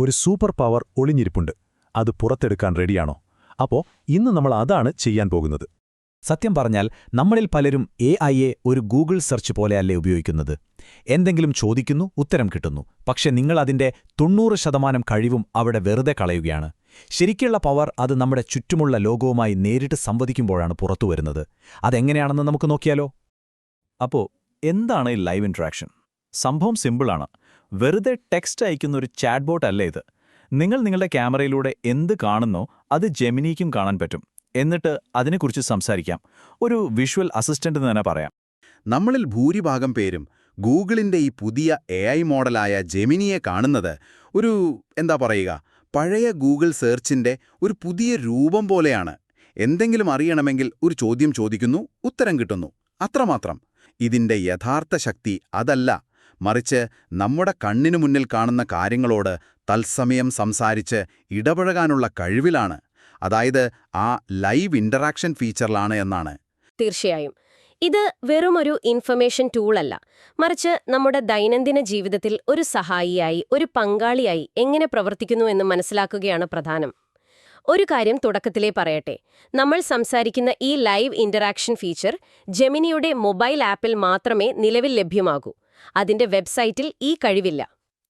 ഒരു super power ഒളിഞ്ഞിരിപ്പുണ്ട്. അത് പുറത്തെടുക്കാൻ റെഡിയാണോ? അപ്പോൾ ഇന്ന് നമ്മൾ അതാണ് ചെയ്യാൻ പോകുന്നത്. സത്യം പറഞ്ഞാൽ നമ്മളിൽ പലരും AI-യെ ഒരു ഗൂഗിൾ സെർച്ച് പോലെയല്ലേ ഉപയോഗിക്കുന്നത്. എന്തെങ്കിലും ചോദിക്കുന്നു, ഉത്തരം കിട്ടുന്നു. പക്ഷെ നിങ്ങൾ അതിന്റെ 90% കഴിവും അവിടെ വെറുതെ കളയുകയാണ്. ശരിക്കുള്ള പവർ അത് നമ്മുടെ ചുറ്റുമുള്ള ലോകവുമായി നേരിട്ട് സംവദിക്കുമ്പോഴാണ് പുറത്തുവരുന്നത്. അതെങ്ങനെയാണെന്ന് നമുക്ക് നോക്കിയാലോ? അപ്പോൾ എന്താണ് ഈ ലൈവ് ഇൻട്രാക്ഷൻ? സംഭവം സിമ്പിളാണ്. വെറുതെ ടെക്സ്റ്റ് അയക്കുന്ന ഒരു ചാറ്റ് ബോട്ട് അല്ലേ ഇത്. നിങ്ങൾ നിങ്ങളുടെ ക്യാമറയിലൂടെ എന്ത് കാണുന്നോ അത് ജെമിനിക്കും കാണാൻ പറ്റും. എന്നിട്ട് അതിനെക്കുറിച്ച് സംസാരിക്കാം. ഒരു വിഷ്വൽ അസിസ്റ്റന്റ് എന്ന് തന്നെ പറയാം. നമ്മളിൽ ഭൂരിഭാഗം പേരും ഗൂഗിളിന്റെ ഈ പുതിയ AI മോഡലായ ജെമിനിയെ കാണുന്നത് ഒരു എന്താ പറയുക, പഴയ ഗൂഗിൾ സെർച്ചിന്റെ ഒരു പുതിയ രൂപം പോലെയാണ്. എന്തെങ്കിലും അറിയണമെങ്കിൽ ഒരു ചോദ്യം ചോദിക്കുന്നു, ഉത്തരം കിട്ടുന്നു, അത്രമാത്രം. ഇതിന്റെ യഥാർത്ഥ ശക്തി അതല്ല, മറിച്ച് നമ്മുടെ കണ്ണിനു മുന്നിൽ കാണുന്ന കാര്യങ്ങളോട് തത്സമയം സംസാരിച്ച് ഇടപഴകാനുള്ള കഴിവിലാണ്. അതായത് ആ ലൈവ് ഇന്ററാക്ഷൻ ഫീച്ചറിലാണ് എന്നാണ്. തീർച്ചയായും ഇത് വെറുമൊരു ഇൻഫർമേഷൻ ടൂളല്ല, മറിച്ച് നമ്മുടെ ദൈനംദിന ജീവിതത്തിൽ ഒരു സഹായിയായി, ഒരു പങ്കാളിയായി എങ്ങനെ പ്രവർത്തിക്കുന്നു എന്ന് മനസ്സിലാക്കുകയാണ് പ്രധാനം. ഒരു കാര്യം തുടക്കത്തിലേ പറയട്ടെ, നമ്മൾ സംസാരിക്കുന്ന ഈ ലൈവ് ഇന്ററാക്ഷൻ ഫീച്ചർ ജെമിനിയുടെ മൊബൈൽ ആപ്പിൽ മാത്രമേ നിലവിൽ ലഭ്യമാകൂ. അതിന്റെ വെബ്സൈറ്റിൽ ഈ കഴിവില്ല.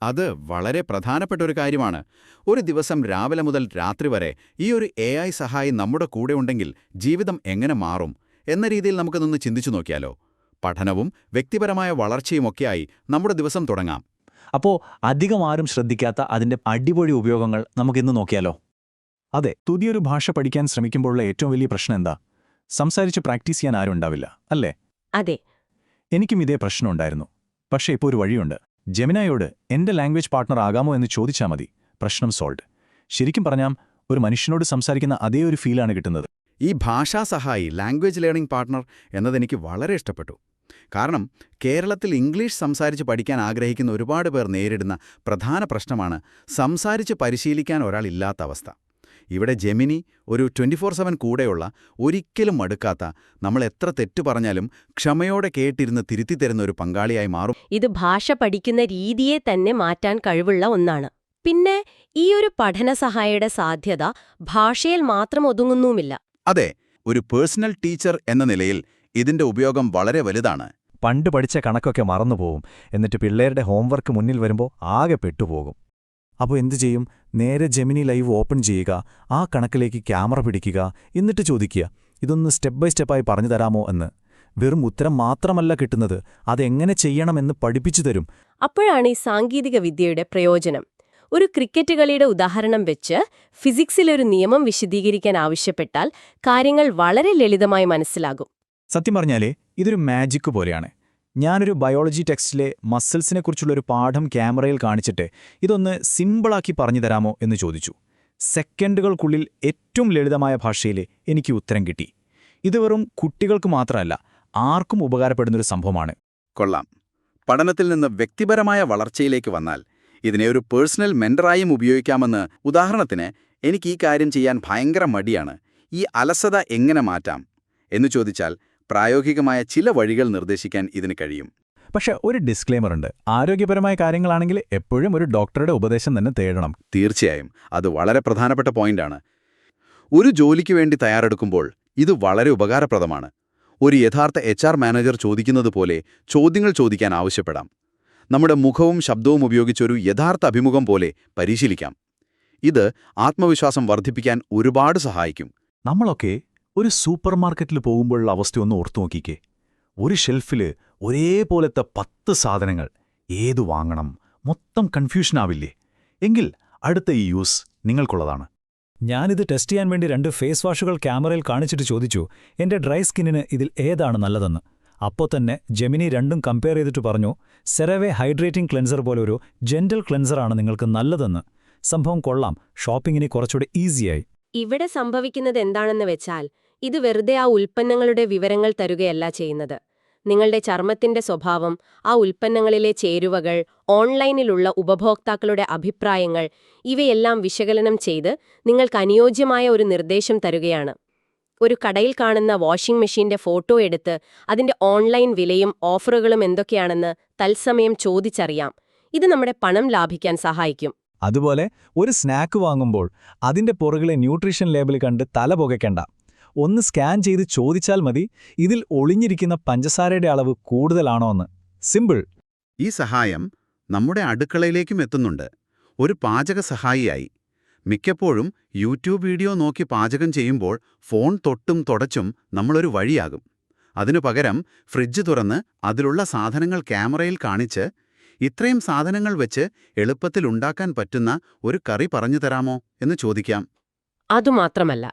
അത് വളരെ പ്രധാനപ്പെട്ട ഒരു കാര്യമാണ്. ഒരു ദിവസം രാവിലെ മുതൽ രാത്രി വരെ ഈ ഒരു AI സഹായി നമ്മുടെ കൂടെ ഉണ്ടെങ്കിൽ ജീവിതം എങ്ങനെ മാറും എന്ന രീതിയിൽ നമുക്കൊന്ന് ചിന്തിച്ചു നോക്കിയാലോ? പഠനവും വ്യക്തിപരമായ വളർച്ചയുമൊക്കെയായി നമ്മുടെ ദിവസം തുടങ്ങാം. അപ്പോൾ അധികം ആരും ശ്രദ്ധിക്കാത്ത അതിന്റെ അടിപൊളി ഉപയോഗങ്ങൾ നമുക്കിന്ന് നോക്കിയാലോ? അതെ, പുതിയൊരു ഭാഷ പഠിക്കാൻ ശ്രമിക്കുമ്പോഴുള്ള ഏറ്റവും വലിയ പ്രശ്നം എന്താ? സംസാരിച്ച് പ്രാക്ടീസ് ചെയ്യാൻ ആരും ഉണ്ടാവില്ല, അല്ലേ? അതെ, എനിക്കും ഇതേ പ്രശ്നമുണ്ടായിരുന്നു. പക്ഷേ ഇപ്പോൾ ഒരു വഴിയുണ്ട്. ജെമിനായോട് എന്റെ ലാംഗ്വേജ് പാർട്ട്ണർ ആകാമോ എന്ന് ചോദിച്ചാൽ മതി, പ്രശ്നം സോൾവ്. ശരിക്കും പറഞ്ഞാൽ ഒരു മനുഷ്യനോട് സംസാരിക്കുന്ന അതേ ഒരു ഫീലാണ് കിട്ടുന്നത്. ഈ ഭാഷാ സഹായി ലാംഗ്വേജ് ലേണിംഗ് പാർട്ട്ണർ എന്നതെനിക്ക് വളരെ ഇഷ്ടപ്പെട്ടു. കാരണം കേരളത്തിൽ ഇംഗ്ലീഷ് സംസാരിച്ച് പഠിക്കാൻ ആഗ്രഹിക്കുന്ന ഒരുപാട് പേർ നേരിടുന്ന പ്രധാന പ്രശ്നമാണ് സംസാരിച്ച് പരിശീലിക്കാൻ ഒരാളില്ലാത്ത അവസ്ഥ. ഇവിടെ ജെമിനി ഒരു 24/7 കൂടെയുള്ള, ഒരിക്കലും മടുക്കാത്ത, നമ്മൾ എത്ര തെറ്റു പറഞ്ഞാലും ക്ഷമയോടെ കേട്ടിരുന്ന് തിരുത്തിത്തരുന്ന ഒരു പങ്കാളിയായി മാറും. ഇത് ഭാഷ പഠിക്കുന്ന രീതിയെ തന്നെ മാറ്റാൻ കഴിവുള്ള ഒന്നാണ്. പിന്നെ ഈ ഒരു പഠന സഹായിയുടെ സാധ്യത ഭാഷയിൽ മാത്രം ഒതുങ്ങുന്നുമില്ല. അതെ, ഒരു പേഴ്സണൽ ടീച്ചർ എന്ന നിലയിൽ ഇതിന്റെ ഉപയോഗം വളരെ വലുതാണ്. പണ്ട് പഠിച്ച കണക്കൊക്കെ മറന്നുപോകും. എന്നിട്ട് പിള്ളേരുടെ ഹോംവർക്ക് മുന്നിൽ വരുമ്പോൾ ആകെ പെട്ടുപോകും. അപ്പോൾ എന്തു ചെയ്യും? നേരെ ജെമിനി ലൈവ് ഓപ്പൺ ചെയ്യുക, ആ കണക്കിലേക്ക് ക്യാമറ പിടിക്കുക, എന്നിട്ട് ചോദിക്കുക, ഇതൊന്ന് സ്റ്റെപ്പ് ബൈ സ്റ്റെപ്പായി പറഞ്ഞു തരാമോ എന്ന്. വെറും ഉത്തരം മാത്രമല്ല കിട്ടുന്നത്, അതെങ്ങനെ ചെയ്യണമെന്ന് പഠിപ്പിച്ചു തരും. അപ്പോഴാണ് ഈ സാങ്കേതിക വിദ്യയുടെ പ്രയോജനം. ഒരു ക്രിക്കറ്റ് കളിയുടെ ഉദാഹരണം വെച്ച് ഫിസിക്സിലൊരു നിയമം വിശദീകരിക്കാൻ ആവശ്യപ്പെട്ടാൽ കാര്യങ്ങൾ വളരെ ലളിതമായി മനസ്സിലാകും. സത്യം പറഞ്ഞാലേ ഇതൊരു മാജിക് പോലെയാണ്. ഞാനൊരു ബയോളജി ടെക്സ്റ്റിലെ മസിൽസിനെക്കുറിച്ചുള്ളൊരു പാഠം ക്യാമറയിൽ കാണിച്ചിട്ട് ഇതൊന്ന് സിമ്പിളാക്കി പറഞ്ഞു തരാമോ എന്ന് ചോദിച്ചു. സെക്കൻഡുകൾക്കുള്ളിൽ ഏറ്റവും ലളിതമായ ഭാഷയിൽ എനിക്ക് ഉത്തരം കിട്ടി. ഇത് വെറും കുട്ടികൾക്ക് മാത്രമല്ല, ആർക്കും ഉപകാരപ്പെടുന്നൊരു സംഭവമാണ്. കൊള്ളാം. പഠനത്തിൽ നിന്ന് വ്യക്തിപരമായ വളർച്ചയിലേക്ക് വന്നാൽ ഇതിനെ ഒരു പേഴ്സണൽ മെന്ററായും ഉപയോഗിക്കാമെന്ന്. ഉദാഹരണത്തിന്, എനിക്ക് ഈ കാര്യം ചെയ്യാൻ ഭയങ്കര മടിയാണ്, ഈ അലസത എങ്ങനെ മാറ്റാം എന്ന് ചോദിച്ചാൽ പ്രായോഗികമായ ചില വഴികൾ നിർദ്ദേശിക്കാൻ ഇതിന് കഴിയും. പക്ഷെ ഒരു ഡിസ്ക്ലെയിമർ ഉണ്ട്. ആരോഗ്യപരമായ കാര്യങ്ങളാണെങ്കിൽ എപ്പോഴും ഒരു ഡോക്ടറുടെ ഉപദേശം തന്നെ തേടണം. തീർച്ചയായും, അത് വളരെ പ്രധാനപ്പെട്ട പോയിന്റാണ്. ഒരു ജോലിക്ക് വേണ്ടി തയ്യാറെടുക്കുമ്പോൾ ഇത് വളരെ ഉപകാരപ്രദമാണ്. ഒരു യഥാർത്ഥ HR മാനേജർ ചോദിക്കുന്നത് പോലെ ചോദ്യങ്ങൾ ചോദിക്കാൻ ആവശ്യപ്പെടാം. നമ്മുടെ മുഖവും ശബ്ദവും ഉപയോഗിച്ചൊരു യഥാർത്ഥ അഭിമുഖം പോലെ പരിശീലിക്കാം. ഇത് ആത്മവിശ്വാസം വർദ്ധിപ്പിക്കാൻ ഒരുപാട് സഹായിക്കും. നമ്മളൊക്കെ ഒരു സൂപ്പർ മാർക്കറ്റിൽ പോകുമ്പോഴുള്ള അവസ്ഥയൊന്ന് ഓർത്തു നോക്കിക്കേ. ഒരു ഷെൽഫില് ഒരേപോലത്തെ 10 സാധനങ്ങൾ, ഏതു വാങ്ങണം, മൊത്തം കൺഫ്യൂഷനാവില്ലേ? എങ്കിൽ അടുത്ത ഈ യൂസ് നിങ്ങൾക്കുള്ളതാണ്. ഞാനിത് ടെസ്റ്റ് ചെയ്യാൻ വേണ്ടി 2 ഫേസ് വാഷുകൾ ക്യാമറയിൽ കാണിച്ചിട്ട് ചോദിച്ചു, എന്റെ ഡ്രൈ സ്കിന്നിന് ഇതിൽ ഏതാണ് നല്ലതെന്ന്. അപ്പോൾ തന്നെ ജെമിനി രണ്ടും കമ്പയർ ചെയ്തിട്ട് പറഞ്ഞു, സെറവേ ഹൈഡ്രേറ്റിംഗ് ക്ലെൻസർ പോലെ ഒരു ജെന്റൽ ക്ലെൻസറാണ് നിങ്ങൾക്ക് നല്ലതെന്ന്. സംഭവം കൊള്ളാം. ഷോപ്പിങ്ങിന് കുറച്ചുകൂടെ ഈസിയായി. ഇവിടെ സംഭവിക്കുന്നത് എന്താണെന്ന് വെച്ചാൽ, ഇത് വെറുതെ ആ ഉൽപ്പന്നങ്ങളുടെ വിവരങ്ങൾ തരുകയല്ല ചെയ്യുന്നത്. നിങ്ങളുടെ ചർമ്മത്തിന്റെ സ്വഭാവം, ആ ഉൽപ്പന്നങ്ങളിലെ ചേരുവകൾ, ഓൺലൈനിലുള്ള ഉപഭോക്താക്കളുടെ അഭിപ്രായങ്ങൾ, ഇവയെല്ലാം വിശകലനം ചെയ്ത് നിങ്ങൾക്ക് അനുയോജ്യമായ ഒരു നിർദ്ദേശം തരുകയാണ്. ഒരു കടയിൽ കാണുന്ന വാഷിംഗ് മെഷീന്റെ ഫോട്ടോ എടുത്ത് അതിന്റെ ഓൺലൈൻ വിലയും ഓഫറുകളും എന്തൊക്കെയാണെന്ന് തത്സമയം ചോദിച്ചറിയാം. ഇത് നമ്മുടെ പണം ലാഭിക്കാൻ സഹായിക്കും. അതുപോലെ ഒരു സ്നാക്ക് വാങ്ങുമ്പോൾ അതിന്റെ പുറകിലെ ന്യൂട്രീഷൻ ലേബൽ കണ്ട് തല പുകയ്ക്കണ്ട. ഒന്ന് സ്കാൻ ചെയ്ത് ചോദിച്ചാൽ മതി, ഇതിൽ ഒളിഞ്ഞിരിക്കുന്ന പഞ്ചസാരയുടെ അളവ് കൂടുതലാണോ എന്ന്. സിമ്പിൾ. ഈ സഹായം നമ്മുടെ അടുക്കളയിലേക്കും എത്തുന്നുണ്ട്. ഒരു പാചക സഹായിയായി. മിക്കപ്പോഴും യൂട്യൂബ് വീഡിയോ നോക്കി പാചകം ചെയ്യുമ്പോൾ ഫോൺ തൊട്ടും തുടച്ചും നമ്മളൊരു വഴിയാകും. അതിനു പകരം ഫ്രിഡ്ജ് തുറന്ന് അതിലുള്ള സാധനങ്ങൾ ക്യാമറയിൽ കാണിച്ച്, ഇത്രയും സാധനങ്ങൾ വെച്ച് എളുപ്പത്തിൽ ഉണ്ടാക്കാൻ പറ്റുന്ന ഒരു കറി പറഞ്ഞു തരാമോ എന്ന് ചോദിക്കാം. അതുമാത്രമല്ല,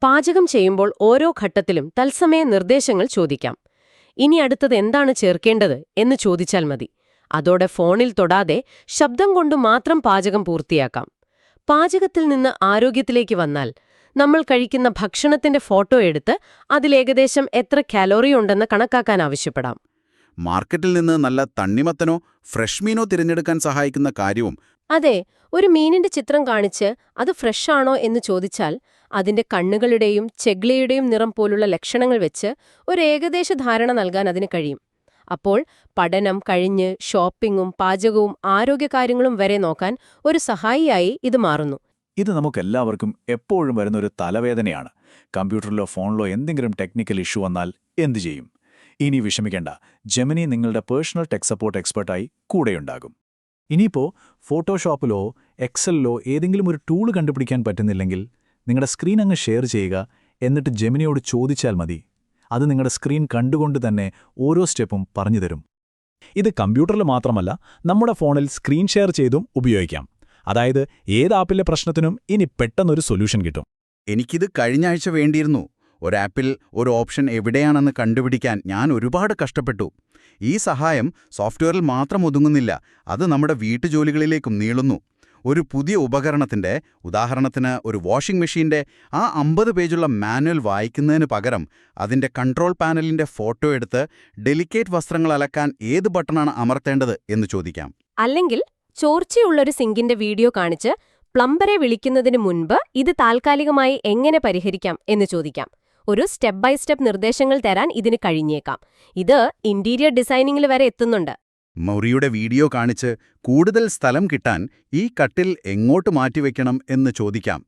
പാചകം ചെയ്യുമ്പോൾ ഓരോ ഘട്ടത്തിലും തത്സമയ നിർദ്ദേശങ്ങൾ ചോദിക്കാം. ഇനി അടുത്തത് എന്താണ് ചേർക്കേണ്ടത് എന്ന് ചോദിച്ചാൽ മതി. അതോടെ ഫോണിൽ തൊടാതെ ശബ്ദം കൊണ്ട് മാത്രം പാചകം പൂർത്തിയാക്കാം. പാചകത്തിൽ നിന്ന് ആരോഗ്യത്തിലേക്ക് വന്നാൽ, നമ്മൾ കഴിക്കുന്ന ഭക്ഷണത്തിന്റെ ഫോട്ടോ എടുത്ത് അതിലേകദേശം എത്ര കാലോറി ഉണ്ടെന്ന് കണക്കാക്കാൻ ആവശ്യപ്പെടാം. മാർക്കറ്റിൽ നിന്ന് നല്ല തണ്ണിമത്തനോ ഫ്രഷ് മീനോ തിരഞ്ഞെടുക്കാൻ സഹായിക്കുന്ന കാര്യവും. അതെ, ഒരു മീനിന്റെ ചിത്രം കാണിച്ച് അത് ഫ്രഷ് ആണോ എന്ന് ചോദിച്ചാൽ അതിന്റെ കണ്ണുകളുടെയും ചെഗ്ലയുടെയും നിറം പോലുള്ള ലക്ഷണങ്ങൾ വെച്ച് ഒരു ഏകദേശ ധാരണ നൽകാൻ അതിന് കഴിയും. അപ്പോൾ പഠനം കഴിഞ്ഞ് ഷോപ്പിംഗും പാചകവും ആരോഗ്യകാര്യങ്ങളും വരെ നോക്കാൻ ഒരു സഹായിയായി ഇത് മാറുന്നു. ഇത് നമുക്കെല്ലാവർക്കും എപ്പോഴും വരുന്നൊരു തലവേദനയാണ്. കമ്പ്യൂട്ടറിലോ ഫോണിലോ എന്തെങ്കിലും ടെക്നിക്കൽ ഇഷ്യൂ വന്നാൽ എന്തു ചെയ്യും? ഇനി വിഷമിക്കേണ്ട, ജെമിനി നിങ്ങളുടെ പേഴ്സണൽ ടെക് സപ്പോർട്ട് എക്സ്പെർട്ടായി കൂടെയുണ്ടാകും. ഇനിയിപ്പോൾ ഫോട്ടോഷോപ്പിലോ എക്സലിലോ ഏതെങ്കിലും ഒരു ടൂൾ കണ്ടുപിടിക്കാൻ പറ്റുന്നില്ലെങ്കിൽ നിങ്ങളുടെ സ്ക്രീൻ അങ്ങ് ഷെയർ ചെയ്യുക, എന്നിട്ട് ജെമിനിയോട് ചോദിച്ചാൽ മതി. അത് നിങ്ങളുടെ സ്ക്രീൻ കണ്ടുകൊണ്ട് തന്നെ ഓരോ സ്റ്റെപ്പും പറഞ്ഞുതരും. ഇത് കമ്പ്യൂട്ടറിൽ മാത്രമല്ല, നമ്മുടെ ഫോണിൽ സ്ക്രീൻ ഷെയർ ചെയ്തും ഉപയോഗിക്കാം. അതായത് ഏത് ആപ്പിലെ പ്രശ്നത്തിനും ഇനി പെട്ടെന്നൊരു സൊല്യൂഷൻ കിട്ടും. എനിക്കിത് കഴിഞ്ഞ ആഴ്ച വേണ്ടിയിരുന്നു. ഒരാപ്പിൽ ഒരു ഓപ്ഷൻ എവിടെയാണെന്ന് കണ്ടുപിടിക്കാൻ ഞാൻ ഒരുപാട് കഷ്ടപ്പെട്ടു. ഈ സഹായം സോഫ്റ്റ്വെയറിൽ മാത്രം ഒതുങ്ങുന്നില്ല, അത് നമ്മുടെ വീട്ടുജോലികളിലേക്കും നീളുന്നു. ഒരു പുതിയ ഉപകരണത്തിന്റെ, ഉദാഹരണത്തിന് ഒരു വാഷിംഗ് മെഷീന്റെ ആ 50 പേജുള്ള മാനുവൽ വായിക്കുന്നതിന് പകരം അതിന്റെ കൺട്രോൾ പാനലിന്റെ ഫോട്ടോ എടുത്ത് ഡെലിക്കേറ്റ് വസ്ത്രങ്ങൾ അലക്കാൻ ഏത് ബട്ടണാണ് അമർത്തേണ്ടത് എന്ന് ചോദിക്കാം. അല്ലെങ്കിൽ ചോർച്ചയുള്ളൊരു സിങ്കിന്റെ വീഡിയോ കാണിച്ച് പ്ലംബറെ വിളിക്കുന്നതിന് മുൻപ് ഇത് താൽക്കാലികമായി എങ്ങനെ പരിഹരിക്കാം എന്ന് ചോദിക്കാം. ഒരു സ്റ്റെപ്പ് ബൈ സ്റ്റെപ്പ് നിർദ്ദേശങ്ങൾ തരാൻ ഇതിന് കഴിഞ്ഞേക്കാം. ഇത് ഇന്റീരിയർ ഡിസൈനിങ്ങിൽ വരെ എത്തുന്നുണ്ട്. മുറിയുടെ വീഡിയോ കാണിച്ച് കൂടുതൽ സ്ഥലം കിട്ടാൻ ഈ കട്ടിൽ എങ്ങോട്ട് മാറ്റിവെക്കണം എന്ന് ചോദിക്കാം.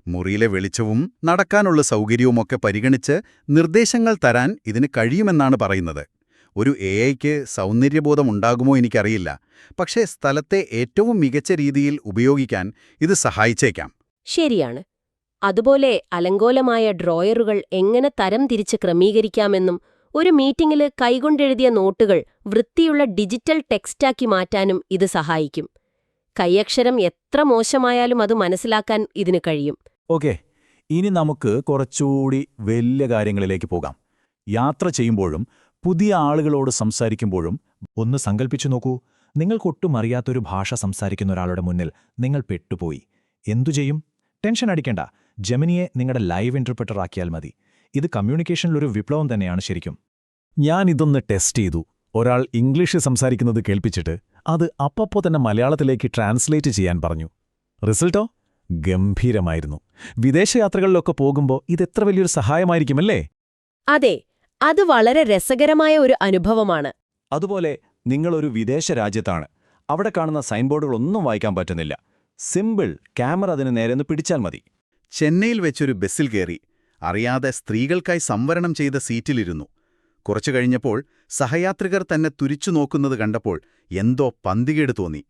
മുറിയിലെ വെളിച്ചവും നടക്കാനുള്ള സൗകര്യവുമൊക്കെ പരിഗണിച്ച് നിർദ്ദേശങ്ങൾ തരാൻ ഇതിന് കഴിയുമെന്നാണ് പറയുന്നത്. ഒരു എഐക്ക് സൗന്ദര്യബോധമുണ്ടാകുമോ എനിക്കറിയില്ല, പക്ഷേ സ്ഥലത്തെ ഏറ്റവും മികച്ച രീതിയിൽ ഉപയോഗിക്കാൻ ഇത് സഹായിച്ചേക്കാം. ശരിയാണ്. അതുപോലെ അലങ്കോലമായ ഡ്രോയറുകൾ എങ്ങനെ തരം തിരിച്ച് ക്രമീകരിക്കാമെന്നും ഒരു മീറ്റിംഗിൽ കൈകൊണ്ടെഴുതിയ നോട്ടുകൾ വൃത്തിയുള്ള ഡിജിറ്റൽ ടെക്സ്റ്റാക്കി മാറ്റാനും ഇത് സഹായിക്കും. കൈയക്ഷരം എത്ര മോശമായാലും അത് മനസ്സിലാക്കാൻ ഇതിന് കഴിയും. ഓക്കെ, ഇനി നമുക്ക് കുറച്ചുകൂടി വലിയ കാര്യങ്ങളിലേക്ക് പോകാം. യാത്ര ചെയ്യുമ്പോഴും പുതിയ ആളുകളോട് സംസാരിക്കുമ്പോഴും ഒന്ന് സങ്കൽപ്പിച്ചു നോക്കൂ. നിങ്ങൾക്കൊട്ടും അറിയാത്തൊരു ഭാഷ സംസാരിക്കുന്ന ഒരാളുടെ മുന്നിൽ നിങ്ങൾ പെട്ടുപോയി. എന്തു ചെയ്യും? ടെൻഷൻ അടിക്കേണ്ട, ജെമിനിയെ നിങ്ങളുടെ ലൈവ് ഇന്റർപ്രറ്റർ ആക്കിയാൽ മതി. ഇത് കമ്മ്യൂണിക്കേഷനിലൊരു വിപ്ലവം തന്നെയാണ് ശരിക്കും. ഞാനിതൊന്ന് ടെസ്റ്റ് ചെയ്തു. ഒരാൾ ഇംഗ്ലീഷ് സംസാരിക്കുന്നത് കേൾപ്പിച്ചിട്ട് അത് അപ്പപ്പോ തന്നെ മലയാളത്തിലേക്ക് ട്രാൻസ്ലേറ്റ് ചെയ്യാൻ പറഞ്ഞു. റിസൾട്ടോ ഗംഭീരമായിരുന്നു. വിദേശയാത്രകളിലൊക്കെ പോകുമ്പോൾ ഇതെത്ര വലിയൊരു സഹായമായിരിക്കുമല്ലേ? അതെ, അത് വളരെ രസകരമായ ഒരു അനുഭവമാണ്. അതുപോലെ നിങ്ങളൊരു വിദേശ രാജ്യത്താണ്. അവിടെ കാണുന്ന സൈൻ ബോർഡുകളൊന്നും വായിക്കാൻ പറ്റുന്നില്ല. സിമ്പിൾ, ക്യാമറ അതിന് നേരെ പിടിച്ചാൽ മതി. ചെന്നൈയിൽ വെച്ചൊരു ബസ്സിൽ കയറി അറിയാതെ സ്ത്രീകൾക്കായി സംവരണം ചെയ്ത സീറ്റിലിരുന്നു. കുറച്ചു കഴിഞ്ഞപ്പോൾ സഹയാത്രികർ തന്നെ തുരിച്ചു നോക്കുന്നത് കണ്ടപ്പോൾ എന്തോ പന്തികേട് തോന്നി.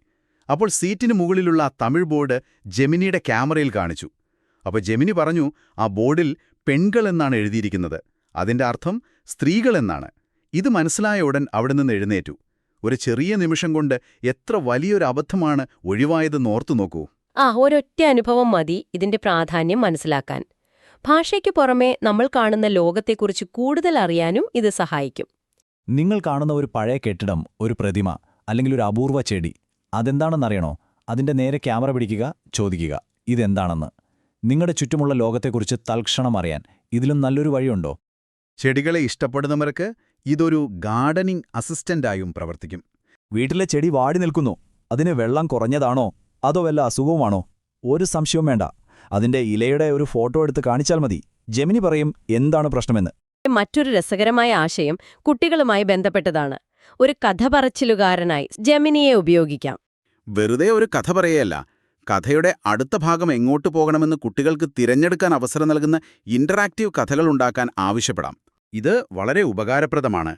അപ്പോൾ സീറ്റിന് മുകളിലുള്ള ആ തമിഴ് ബോർഡ് ജെമിനിയുടെ ക്യാമറയിൽ കാണിച്ചു. അപ്പോൾ ജെമിനി പറഞ്ഞു, ആ ബോർഡിൽ പെൺകൾ എന്നാണ് എഴുതിയിരിക്കുന്നത്, അതിന്റെ അർത്ഥം സ്ത്രീകൾ എന്നാണ്. ഇത് മനസ്സിലായ ഉടൻ അവിടെ നിന്ന് എഴുന്നേറ്റു. ഒരു ചെറിയ നിമിഷം കൊണ്ട് എത്ര വലിയൊരു അബദ്ധമാണ് ഒഴിവായതെന്ന് ഓർത്തു നോക്കൂ. ഒരൊറ്റ അനുഭവം മതി ഇതിന്റെ പ്രാധാന്യം മനസ്സിലാക്കാൻ. ഭാഷയ്ക്ക് പുറമെ നമ്മൾ കാണുന്ന ലോകത്തെക്കുറിച്ച് കൂടുതൽ അറിയാനും ഇത് സഹായിക്കും. നിങ്ങൾ കാണുന്ന ഒരു പഴയ കെട്ടിടം, ഒരു പ്രതിമ, അല്ലെങ്കിൽ ഒരു അപൂർവ ചെടി, അതെന്താണെന്നറിയണോ? അതിന്റെ നേരെ ക്യാമറ പിടിക്കുക, ചോദിക്കുക ഇതെന്താണെന്ന്. നിങ്ങളുടെ ചുറ്റുമുള്ള ലോകത്തെക്കുറിച്ച് തൽക്ഷണം അറിയാൻ ഇതിലും നല്ലൊരു വഴിയുണ്ടോ? ചെടികളെ ഇഷ്ടപ്പെടുന്നവർക്ക് ഇതൊരു ഗാർഡനിംഗ് അസിസ്റ്റന്റായും പ്രവർത്തിക്കും. വീട്ടിലെ ചെടി വാടി നിൽക്കുന്നു, അതിന് വെള്ളം കുറഞ്ഞതാണോ അതോ വല്ല അസുഖവുമാണോ? ഒരു സംശയവും വേണ്ട, അതിന്റെ ഇലയുടെ ഒരു ഫോട്ടോ എടുത്ത് കാണിച്ചാൽ മതി. ജെമിനി പറയും എന്താണ് പ്രശ്നമെന്ന്. മറ്റൊരു രസകരമായ ആശയം കുട്ടികളുമായി ബന്ധപ്പെട്ടതാണ്. ഒരു കഥ പറച്ചിലുകാരനായി ജെമിനിയെ ഉപയോഗിക്കാം. വെറുതെ ഒരു കഥ പറയല്ല, കഥയുടെ അടുത്ത ഭാഗം എങ്ങോട്ട് പോകണമെന്ന് കുട്ടികൾക്ക് തിരഞ്ഞെടുക്കാൻ അവസരം നൽകുന്ന ഇന്ററാക്റ്റീവ് കഥകൾ ഉണ്ടാക്കാൻ ആവശ്യപ്പെടാം. ഇത് വളരെ ഉപകാരപ്രദമാണ്.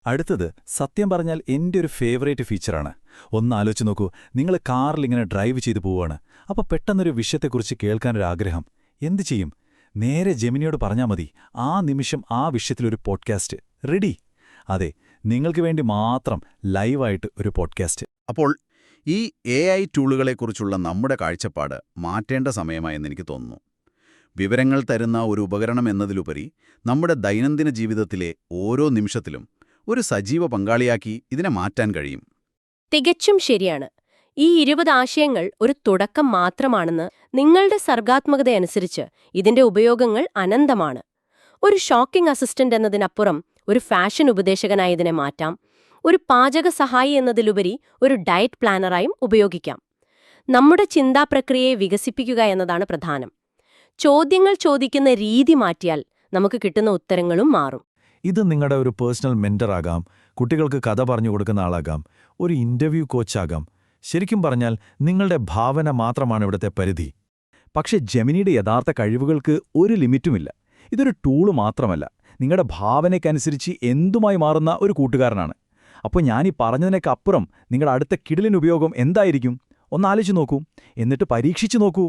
അടുത്തത് സത്യം പറഞ്ഞാൽ എൻ്റെ ഒരു ഫേവറേറ്റ് ഫീച്ചറാണ്. ഒന്ന് ആലോചിച്ച് നോക്കൂ, നിങ്ങൾ കാറിൽ ഇങ്ങനെ ഡ്രൈവ് ചെയ്തു പോവുകയാണ്. അപ്പോൾ പെട്ടെന്നൊരു വിഷയത്തെക്കുറിച്ച് കേൾക്കാനൊരാഗ്രഹം. എന്തു ചെയ്യും? നേരെ ജെമിനിയോട് പറഞ്ഞാൽ മതി, ആ നിമിഷം ആ വിഷയത്തിലൊരു പോഡ്കാസ്റ്റ് റെഡി. അതെ, നിങ്ങൾക്ക് വേണ്ടി മാത്രം ലൈവായിട്ട് ഒരു പോഡ്കാസ്റ്റ്. അപ്പോൾ ഈ AI ടൂളുകളെക്കുറിച്ചുള്ള നമ്മുടെ കാഴ്ചപ്പാട് മാറ്റേണ്ട സമയമായെന്ന് എനിക്ക് തോന്നുന്നു. വിവരങ്ങൾ തരുന്ന ഒരു ഉപകരണം എന്നതിലുപരി നമ്മുടെ ദൈനംദിന ജീവിതത്തിലെ ഓരോ നിമിഷത്തിലും ഒരു സജീവ പങ്കാളിയാക്കി ഇതിനെ മാറ്റാൻ കഴിയും. തികച്ചും ശരിയാണ്. ഈ 20 ആശയങ്ങൾ ഒരു തുടക്കം മാത്രമാണെന്ന് നിങ്ങളുടെ സർഗാത്മകതയനുസരിച്ച് ഇതിന്റെ ഉപയോഗങ്ങൾ അനന്തമാണ്. ഒരു ഷോക്കിംഗ് അസിസ്റ്റന്റ് എന്നതിനപ്പുറം ഒരു ഫാഷൻ ഉപദേശകനായി ഇതിനെ മാറ്റാം. ഒരു പാചക സഹായി എന്നതിലുപരി ഒരു ഡയറ്റ് പ്ലാനറായും ഉപയോഗിക്കാം. നമ്മുടെ ചിന്താപ്രക്രിയയെ വികസിപ്പിക്കുക എന്നതാണ് പ്രധാനം. ചോദ്യങ്ങൾ ചോദിക്കുന്ന രീതി മാറ്റിയാൽ നമുക്ക് കിട്ടുന്ന ഉത്തരങ്ങളും മാറും. ഇത് നിങ്ങളുടെ ഒരു പേഴ്സണൽ മെന്ററാകാം, കുട്ടികൾക്ക് കഥ പറഞ്ഞു കൊടുക്കുന്ന ആളാകാം, ഒരു ഇന്റർവ്യൂ കോച്ചാകാം. ശരിക്കും പറഞ്ഞാൽ നിങ്ങളുടെ ഭാവന മാത്രമാണ് ഇവിടുത്തെ പരിധി. പക്ഷേ ജെമിനിയുടെ യഥാർത്ഥ കഴിവുകൾക്ക് ഒരു ലിമിറ്റുമില്ല. ഇതൊരു ടൂള് മാത്രമല്ല, നിങ്ങളുടെ ഭാവനയ്ക്കനുസരിച്ച് എന്തുമായി മാറുന്ന ഒരു കൂട്ടുകാരനാണ്. അപ്പോൾ ഞാനീ പറഞ്ഞതിനൊക്കെ അപ്പുറം നിങ്ങളുടെ അടുത്ത കിടിലൻ ഉപയോഗം എന്തായിരിക്കും? ഒന്നാലോചിച്ച് നോക്കൂ, എന്നിട്ട് പരീക്ഷിച്ചു നോക്കൂ.